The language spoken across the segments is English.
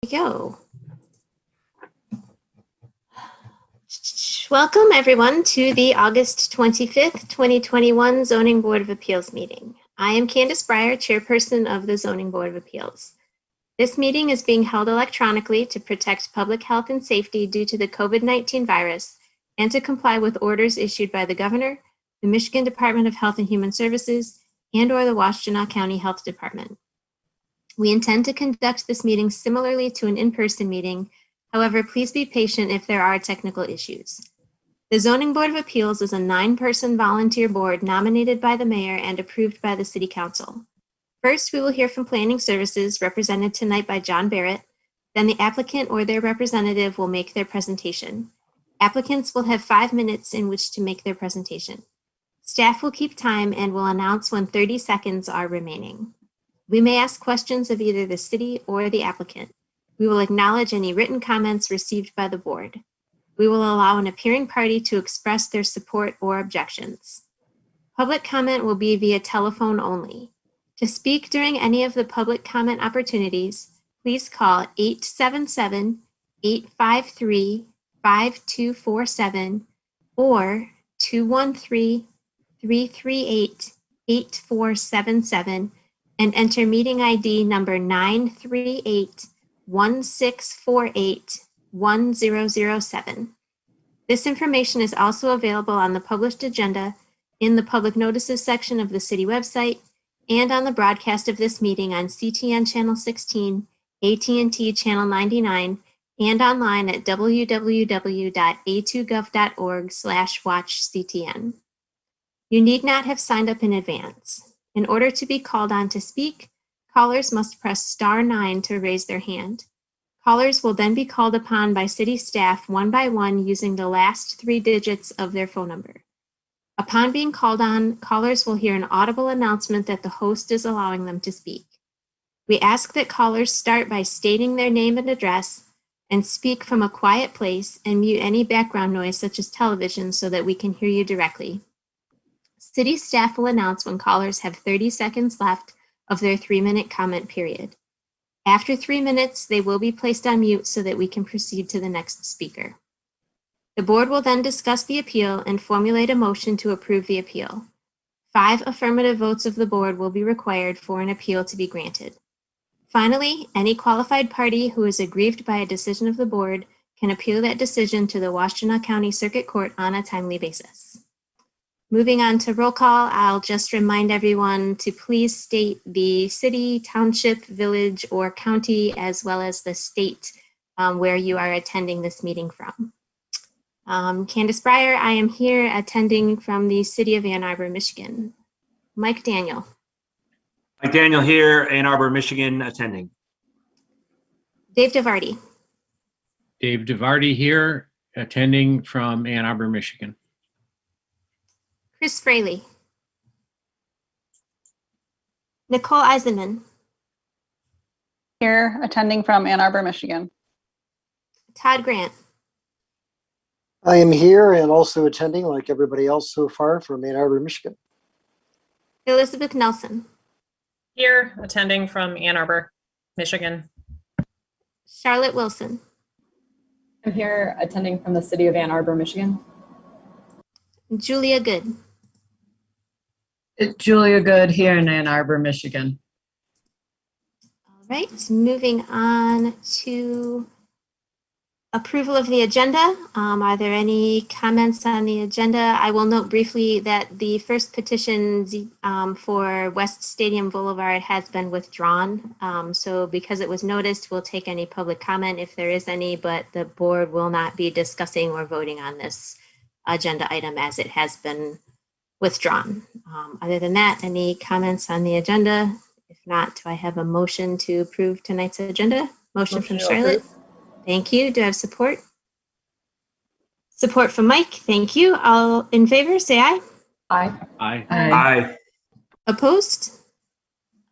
Go. Welcome everyone to the August 25th, 2021 Zoning Board of Appeals meeting. I am Candace Breyer, Chairperson of the Zoning Board of Appeals. This meeting is being held electronically to protect public health and safety due to the COVID-19 virus and to comply with orders issued by the Governor, the Michigan Department of Health and Human Services, and/or the Washtenaw County Health Department. We intend to conduct this meeting similarly to an in-person meeting. However, please be patient if there are technical issues. The Zoning Board of Appeals is a 9-person volunteer board nominated by the mayor and approved by the City Council. First, we will hear from Planning Services, represented tonight by John Barrett. Then the applicant or their representative will make their presentation. Applicants will have 5 minutes in which to make their presentation. Staff will keep time and will announce when 30 seconds are remaining. We may ask questions of either the city or the applicant. We will acknowledge any written comments received by the board. We will allow an appearing party to express their support or objections. Public comment will be via telephone only. To speak during any of the public comment opportunities, please call 877-853-5247 or 213-338-8477 and enter meeting ID number 938-1648-1007. This information is also available on the published agenda, in the public notices section of the city website, and on the broadcast of this meeting on CTN Channel 16, AT&T Channel 99, and online at www.a2gov.org/watchctn. You need not have signed up in advance. In order to be called on to speak, callers must press *9 to raise their hand. Callers will then be called upon by city staff one by one using the last 3 digits of their phone number. Upon being called on, callers will hear an audible announcement that the host is allowing them to speak. We ask that callers start by stating their name and address and speak from a quiet place and mute any background noise such as television so that we can hear you directly. City staff will announce when callers have 30 seconds left of their 3-minute comment period. After 3 minutes, they will be placed on mute so that we can proceed to the next speaker. The board will then discuss the appeal and formulate a motion to approve the appeal. 5 affirmative votes of the board will be required for an appeal to be granted. Finally, any qualified party who is aggrieved by a decision of the board can appeal that decision to the Washtenaw County Circuit Court on a timely basis. Moving on to roll call, I'll just remind everyone to please state the city, township, village, or county, as well as the state where you are attending this meeting from. Candace Breyer, I am here attending from the city of Ann Arbor, Michigan. Mike Daniel. Mike Daniel here, Ann Arbor, Michigan, attending. Dave DeVarty. Dave DeVarty here, attending from Ann Arbor, Michigan. Chris Fraley. Nicole Eisenman. Here, attending from Ann Arbor, Michigan. Todd Grant. I am here and also attending, like everybody else so far, from Ann Arbor, Michigan. Elizabeth Nelson. Here, attending from Ann Arbor, Michigan. Charlotte Wilson. I'm here attending from the city of Ann Arbor, Michigan. Julia Good. It's Julia Good here in Ann Arbor, Michigan. All right, moving on to approval of the agenda. Are there any comments on the agenda? I will note briefly that the first petition for West Stadium Boulevard has been withdrawn. So because it was noticed, we'll take any public comment if there is any, but the board will not be discussing or voting on this agenda item as it has been withdrawn. Other than that, any comments on the agenda? If not, do I have a motion to approve tonight's agenda? Motion from Charlotte. Thank you. Do I have support? Support from Mike. Thank you. All in favor, say aye. Aye. Aye. Aye. Opposed?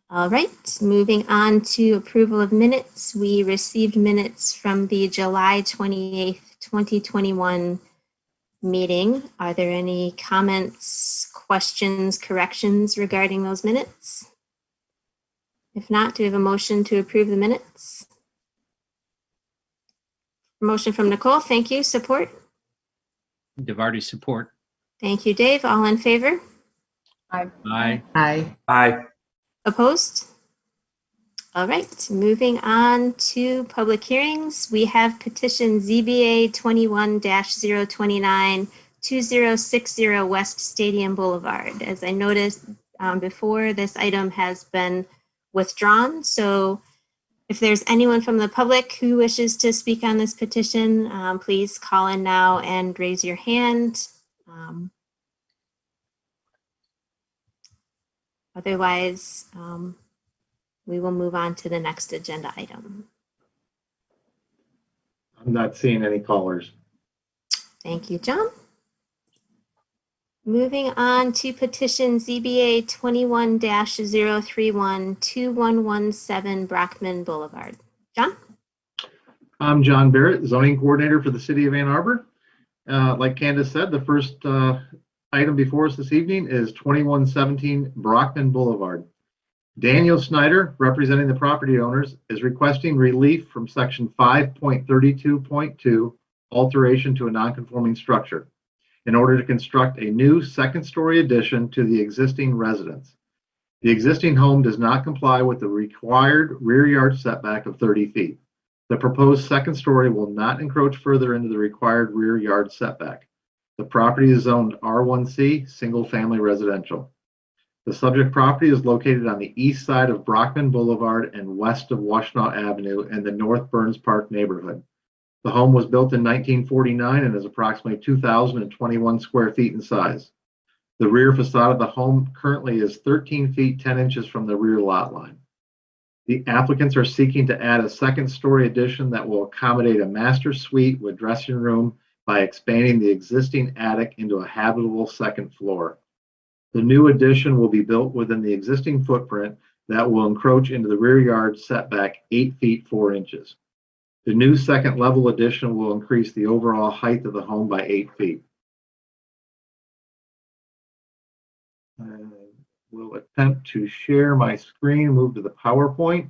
All right, moving on to approval of minutes. We received minutes from the July 28th, 2021 meeting. Are there any comments, questions, corrections regarding those minutes? If not, do we have a motion to approve the minutes? Motion from Nicole. Thank you. Support. DeVarty, support. Thank you, Dave. All in favor? Aye. Aye. Aye. Opposed? All right, moving on to public hearings. We have petition ZBA 21-029 2060 West Stadium Boulevard. As I noticed before, this item has been withdrawn. So if there's anyone from the public who wishes to speak on this petition, please call in now and raise your hand. Otherwise, we will move on to the next agenda item. I'm not seeing any callers. Thank you, John. Moving on to petition ZBA 21-031 2117 Brockman Boulevard. John? I'm John Barrett, zoning coordinator for the city of Ann Arbor. Like Candace said, the first item before us this evening is 2117 Brockman Boulevard. Daniel Snyder, representing the property owners, is requesting relief from section 5.32.2, alteration to a non-conforming structure, in order to construct a new second-story addition to the existing residence. The existing home does not comply with the required rear yard setback of 30 feet. The proposed second story will not encroach further into the required rear yard setback. The property is zoned R1C, single-family residential. The subject property is located on the east side of Brockman Boulevard and west of Washtenaw Avenue in the North Burns Park neighborhood. The home was built in 1949 and is approximately 2,021 square feet in size. The rear facade of the home currently is 13 feet 10 inches from the rear lot line. The applicants are seeking to add a second-story addition that will accommodate a master suite with dressing room by expanding the existing attic into a habitable second floor. The new addition will be built within the existing footprint that will encroach into the rear yard setback 8 feet 4 inches. The new second level addition will increase the overall height of the home by 8 feet. I will attempt to share my screen, move to the PowerPoint.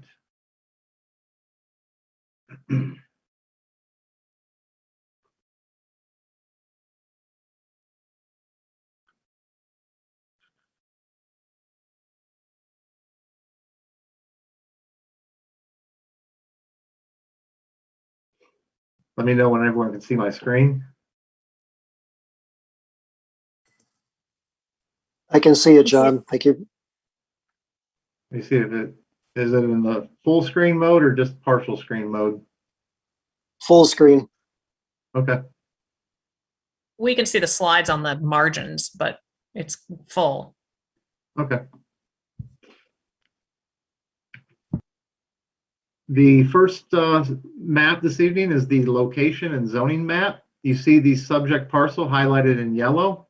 Let me know when everyone can see my screen. I can see it, John. Thank you. Let me see if it is it in the full screen mode or just partial screen mode. Full screen. Okay. We can see the slides on the margins, but it's full. Okay. The first map this evening is the location and zoning map. You see the subject parcel highlighted in yellow,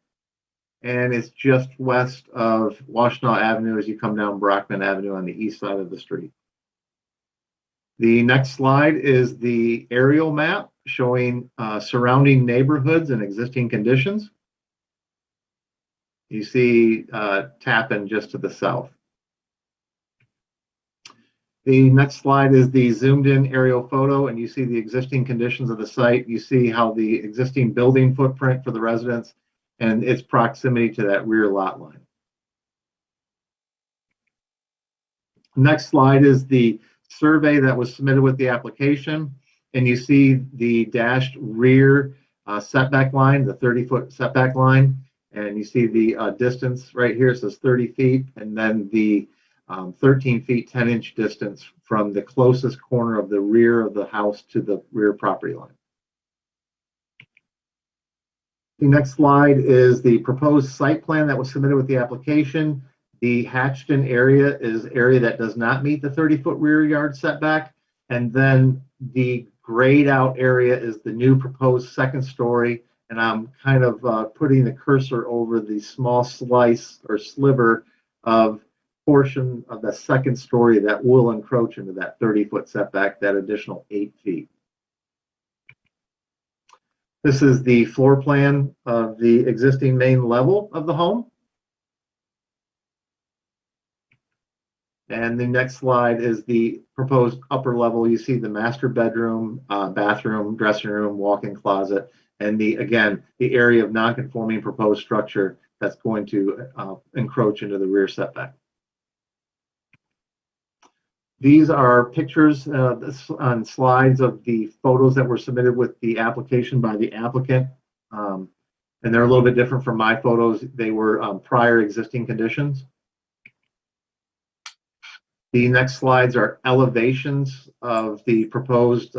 and it's just west of Washtenaw Avenue as you come down Brockman Avenue on the east side of the street. The next slide is the aerial map showing surrounding neighborhoods and existing conditions. You see Tappan just to the south. The next slide is the zoomed in aerial photo, and you see the existing conditions of the site. You see how the existing building footprint for the residents and its proximity to that rear lot line. Next slide is the survey that was submitted with the application, and you see the dashed rear setback line, the 30-foot setback line, and you see the distance right here. It says 30 feet, and then the 13 feet 10-inch distance from the closest corner of the rear of the house to the rear property line. The next slide is the proposed site plan that was submitted with the application. The hatched-in area is area that does not meet the 30-foot rear yard setback, and then the grayed out area is the new proposed second story, and I'm kind of putting the cursor over the small slice or sliver of portion of the second story that will encroach into that 30-foot setback, that additional 8 feet. This is the floor plan of the existing main level of the home. And the next slide is the proposed upper level. You see the master bedroom, bathroom, dressing room, walk-in closet, and again, the area of non-conforming proposed structure that's going to encroach into the rear setback. These are pictures on slides of the photos that were submitted with the application by the applicant. And they're a little bit different from my photos. They were prior existing conditions. The next slides are elevations of the proposed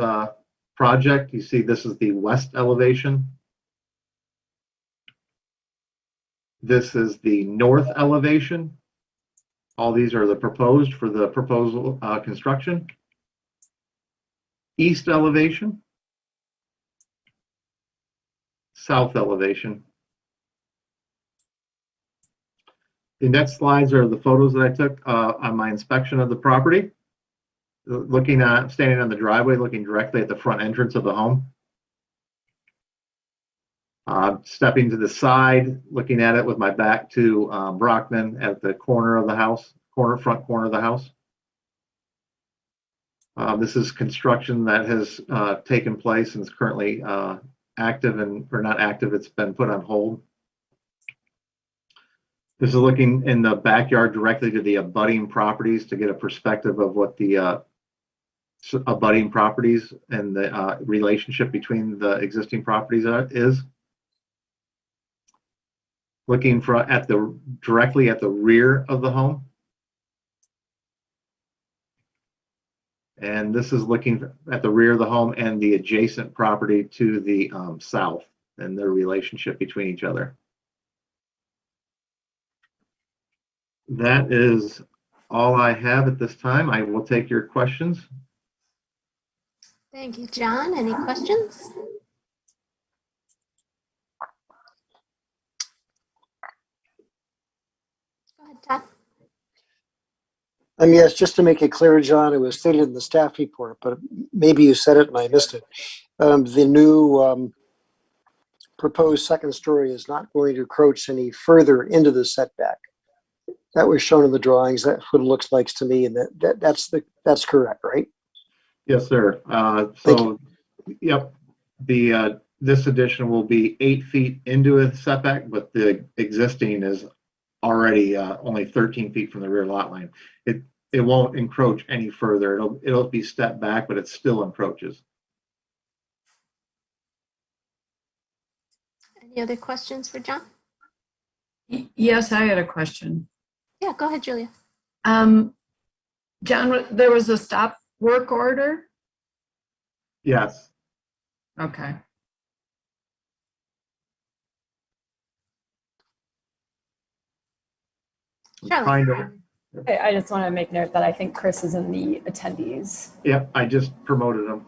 project. You see this is the west elevation. This is the north elevation. All these are the proposed for the proposal construction. East elevation. South elevation. The next slides are the photos that I took on my inspection of the property. Standing on the driveway, looking directly at the front entrance of the home. Stepping to the side, looking at it with my back to Brockman at the corner of the house, front corner of the house. This is construction that has taken place and is currently active or not active, it's been put on hold. This is looking in the backyard directly to the abutting properties to get a perspective of what the abutting properties and the relationship between the existing properties is. Looking directly at the rear of the home. And this is looking at the rear of the home and the adjacent property to the south and their relationship between each other. That is all I have at this time. I will take your questions. Thank you, John. Any questions? Go ahead, Todd. Yes, just to make it clear, John, it was stated in the staff report, but maybe you said it and I missed it. The new proposed second story is not going to encroach any further into the setback. That was shown in the drawings. That's what it looks like to me, and that's correct, right? Yes, sir. Yep, this addition will be 8 feet into a setback, but the existing is already only 13 feet from the rear lot line. It won't encroach any further. It'll be stepped back, but it still encroaches. Any other questions for John? Yes, I had a question. Yeah, go ahead, Julia. John, there was a stop work order? Yes. Okay. Charlie. I just want to make note that I think Chris is in the attendees. Yep, I just promoted him.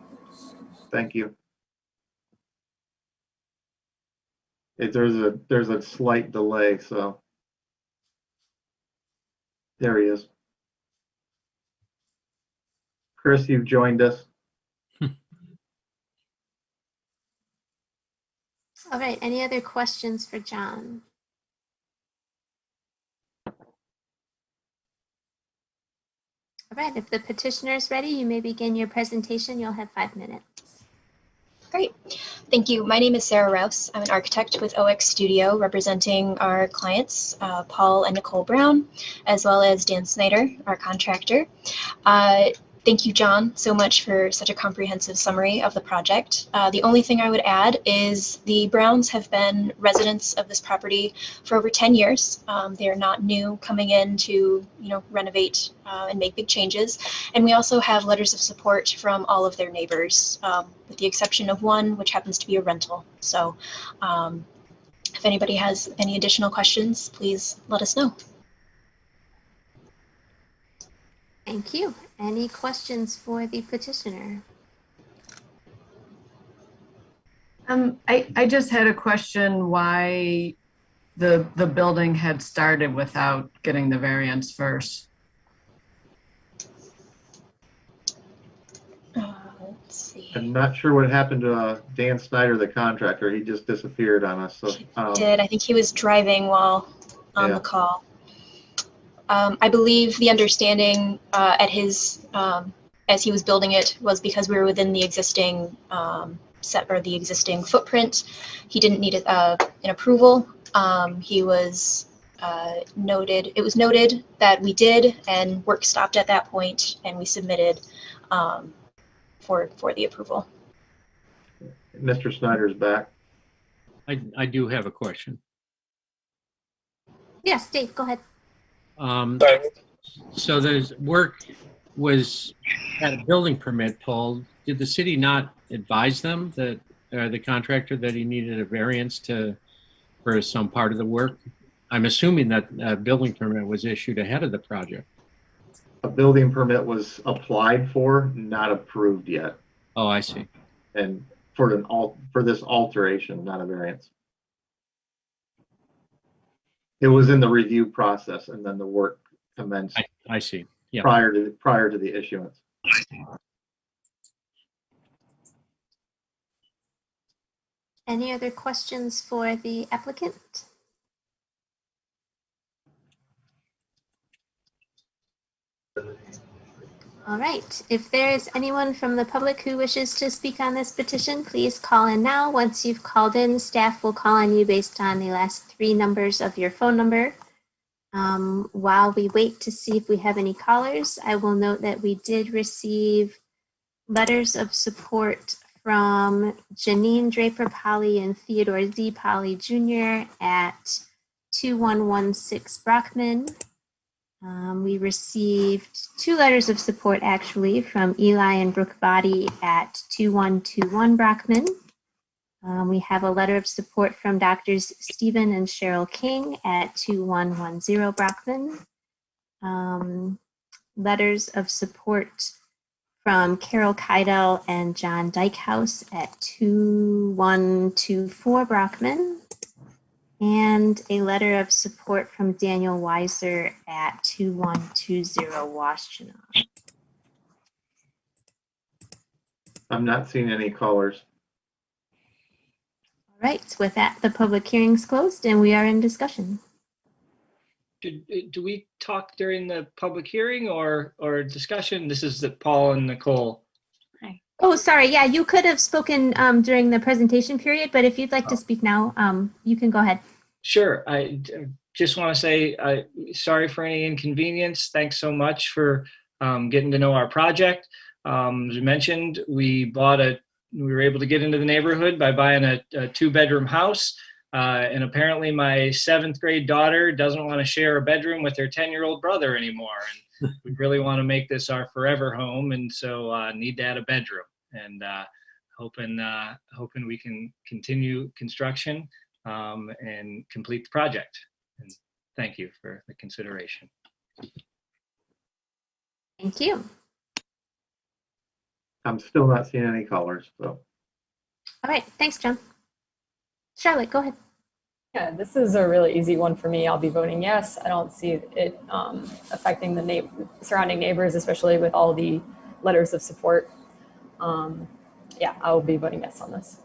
Thank you. There's a slight delay, so there he is. Chris, you've joined us. All right, any other questions for John? All right, if the petitioner is ready, you may begin your presentation. You'll have 5 minutes. Great. Thank you. My name is Sarah Rouse. I'm an architect with OX Studio representing our clients, Paul and Nicole Brown, as well as Dan Snyder, our contractor. Thank you, John, so much for such a comprehensive summary of the project. The only thing I would add is the Browns have been residents of this property for over 10 years. They are not new coming in to, renovate and make big changes. And we also have letters of support from all of their neighbors, with the exception of one, which happens to be a rental. So if anybody has any additional questions, please let us know. Thank you. Any questions for the petitioner? I just had a question why the building had started without getting the variance first. Let's see. I'm not sure what happened to Dan Snyder, the contractor. He just disappeared on us. So I think he was driving while on the call. I believe the understanding at his as he was building it was because we were within the existing set or the existing footprint. He didn't need an approval. He was noted. It was noted that we did, and work stopped at that point, and we submitted for the approval. Mr. Snyder's back. I do have a question. Yes, Dave, go ahead. So there's work was had a building permit pulled. Did the city not advise them that the contractor that he needed a variance for some part of the work? I'm assuming that a building permit was issued ahead of the project. A building permit was applied for, not approved yet. Oh, I see. And for this alteration, not a variance. It was in the review process, and then the work commenced I see. Yeah. prior to the issuance. Any other questions for the applicant? All right. If there is anyone from the public who wishes to speak on this petition, please call in now. Once you've called in, staff will call on you based on the last 3 numbers of your phone number. While we wait to see if we have any callers, I will note that we did receive letters of support from Janine Draper Polly and Theodore Z. Polly Jr. at 2116 Brockman. We received 2 letters of support actually from Eli and Brooke Body at 2121 Brockman. We have a letter of support from Doctors Stephen and Cheryl King at 2110 Brockman. Letters of support from Carol Keidel and John Dykehouse at 2124 Brockman. And a letter of support from Daniel Weiser at 2120 Washtenaw. I'm not seeing any callers. All right, with that, the public hearing's closed and we are in discussion. Do we talk during the public hearing or discussion? This is Paul and Nicole. Oh, sorry. Yeah, you could have spoken during the presentation period, but if you'd like to speak now, you can go ahead. Sure. I just want to say sorry for any inconvenience. Thanks so much for getting to know our project. As we mentioned, we were able to get into the neighborhood by buying a 2-bedroom house. And apparently my 7th grade daughter doesn't want to share a bedroom with her 10-year-old brother anymore. And we really want to make this our forever home. And so need to add a bedroom, and hoping we can continue construction and complete the project. And thank you for the consideration. Thank you. I'm still not seeing any callers, so. All right, thanks, John. Charlotte, go ahead. Yeah, this is a really easy one for me. I'll be voting yes. I don't see it affecting the surrounding neighbors, especially with all the letters of support. Yeah, I will be voting yes on this.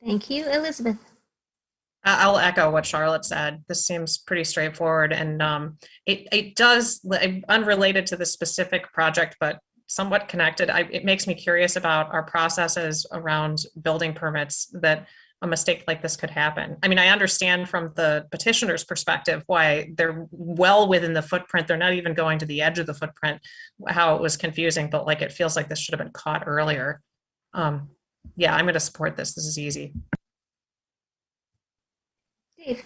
Thank you, Elizabeth. I'll echo what Charlotte said. This seems pretty straightforward, and it does, unrelated to the specific project, but somewhat connected. It makes me curious about our processes around building permits, that a mistake like this could happen. I mean, I understand from the petitioner's perspective why they're well within the footprint. They're not even going to the edge of the footprint, how it was confusing, but like, it feels like this should have been caught earlier. Yeah, I'm going to support this. This is easy. Dave.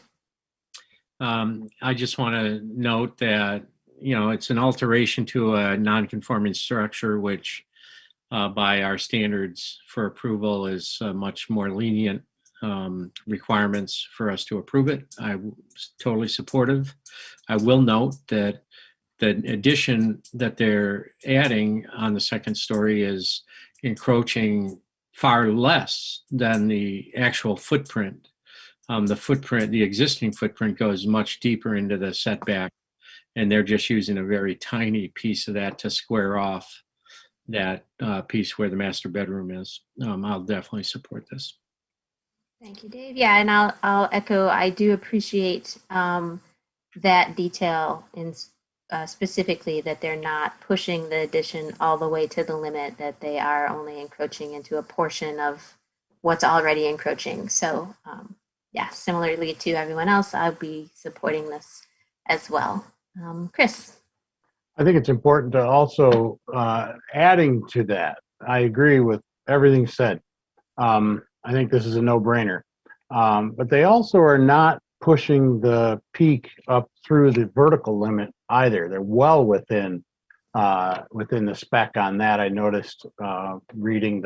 I just want to note that, it's an alteration to a non-conforming structure, which by our standards for approval is much more lenient requirements for us to approve it. I'm totally supportive. I will note that the addition that they're adding on the 2nd story is encroaching far less than the actual footprint. The existing footprint goes much deeper into the setback, and they're just using a very tiny piece of that to square off that piece where the master bedroom is. I'll definitely support this. Thank you, Dave. Yeah, and I'll echo, I do appreciate that detail in specifically that they're not pushing the addition all the way to the limit, that they are only encroaching into a portion of what's already encroaching. So yeah, similarly to everyone else, I'll be supporting this as well. Chris. I think it's important to also adding to that. I agree with everything said. I think this is a no-brainer. But they also are not pushing the peak up through the vertical limit either. They're well within the spec on that. I noticed reading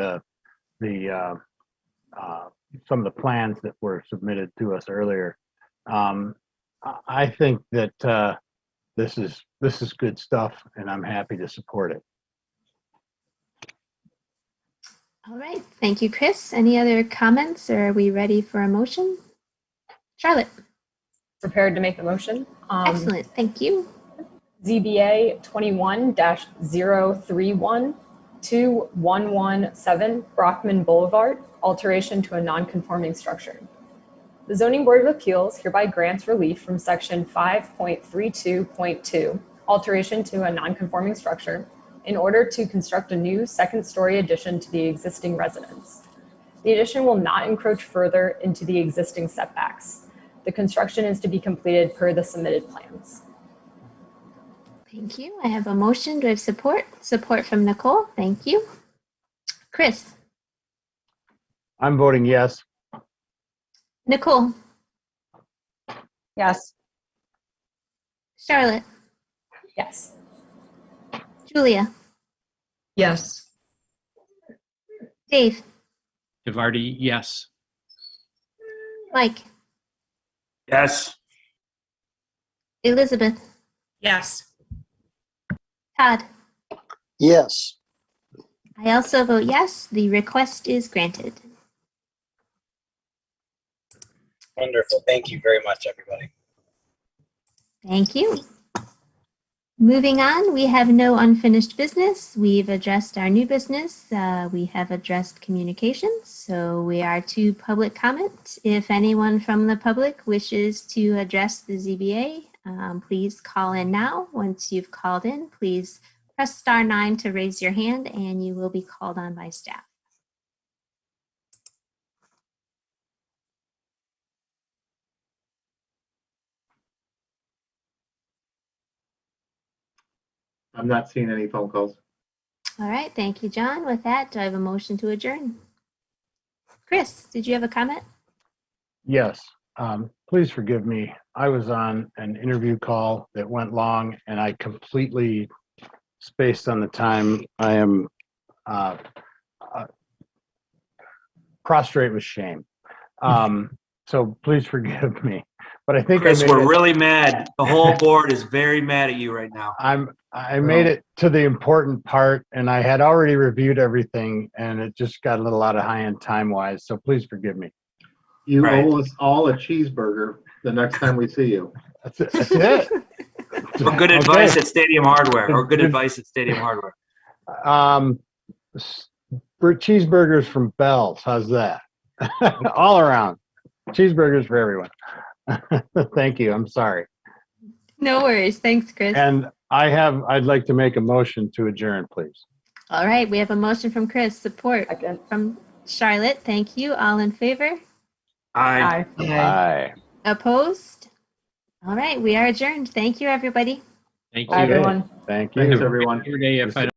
some of the plans that were submitted to us earlier. I think that this is good stuff, and I'm happy to support it. All right, thank you, Chris. Any other comments, or are we ready for a motion? Charlotte. Prepared to make the motion. Excellent, thank you. ZBA 21-031 2117 Brockman Boulevard, alteration to a non-conforming structure. The Zoning Board of Appeals hereby grants relief from section 5.32.2, alteration to a non-conforming structure, in order to construct a new second-story addition to the existing residence. The addition will not encroach further into the existing setbacks. The construction is to be completed per the submitted plans. Thank you. I have a motion. Do I have support? Support from Nicole. Thank you. Chris. I'm voting yes. Nicole. Yes. Charlotte. Yes. Julia. Yes. Dave. DeVarty, yes. Mike. Yes. Elizabeth. Yes. Todd. Yes. I also vote yes. The request is granted. Wonderful. Thank you very much, everybody. Thank you. Moving on, we have no unfinished business. We've addressed our new business. We have addressed communications. So we are to public comment. If anyone from the public wishes to address the ZBA, please call in now. Once you've called in, please press *9 to raise your hand and you will be called on by staff. I'm not seeing any phone calls. All right, thank you, John. With that, do I have a motion to adjourn? Chris, did you have a comment? Yes. Please forgive me. I was on an interview call that went long, and I completely spaced on the time. I am prostrate with shame. So please forgive me. But I think Chris, I made we're it. really mad. The whole board is very mad at you right now. I made it to the important part, and I had already reviewed everything, and it just got a little out of hand time-wise. So please forgive me. You Right. owe us all a cheeseburger the next time we see you. That's it. That's it. Or good advice at Stadium Hardware. Or good advice at Stadium Hardware. Cheeseburgers from Bell's. How's that? All around. Cheeseburgers for everyone. Thank you. I'm sorry. No worries. Thanks, Chris. And I'd like to make a motion to adjourn, please. All right, we have a motion from Chris, support Second. from Charlotte. Thank you. All in favor? Aye. Aye. Opposed? All right, we are adjourned. Thank you, everybody. Thank Bye, you. everyone. Thank you. Thanks, everyone. Every day if I don't